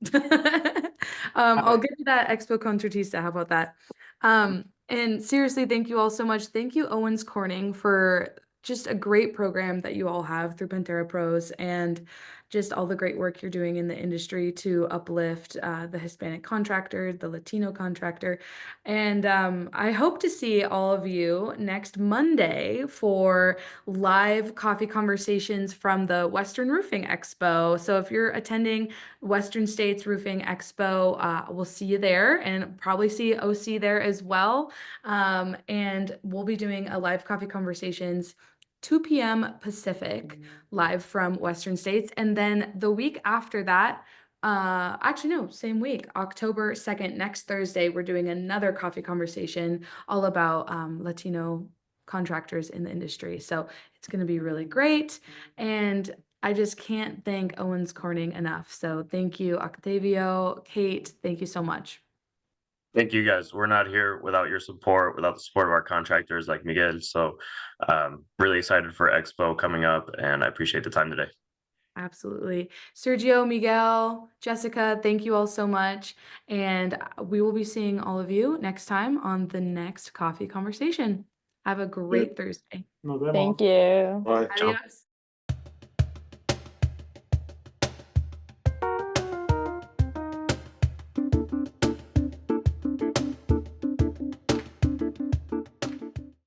I'll get to that Expo Contratista. How about that? And seriously, thank you all so much. Thank you, Owens Corning, for just a great program that you all have through Pantera Pros, and just all the great work you're doing in the industry to uplift the Hispanic contractor, the Latino contractor. And I hope to see all of you next Monday for live coffee conversations from the Western Roofing Expo. So if you're attending Western States Roofing Expo, we'll see you there, and probably see OC there as well. And we'll be doing a live coffee conversations 2 p.m. Pacific, live from Western States. And then the week after that, actually, no, same week, October 2nd, next Thursday, we're doing another coffee conversation all about Latino contractors in the industry. So it's going to be really great. And I just can't thank Owens Corning enough. So thank you, Octavio, Kate, thank you so much.
Thank you guys. We're not here without your support, without the support of our contractors like Miguel. So really excited for Expo coming up, and I appreciate the time today.
Absolutely. Sergio, Miguel, Jessica, thank you all so much. And we will be seeing all of you next time on the next coffee conversation. Have a great Thursday.
Nos vemos.
Thank you.
Bye.
Adios.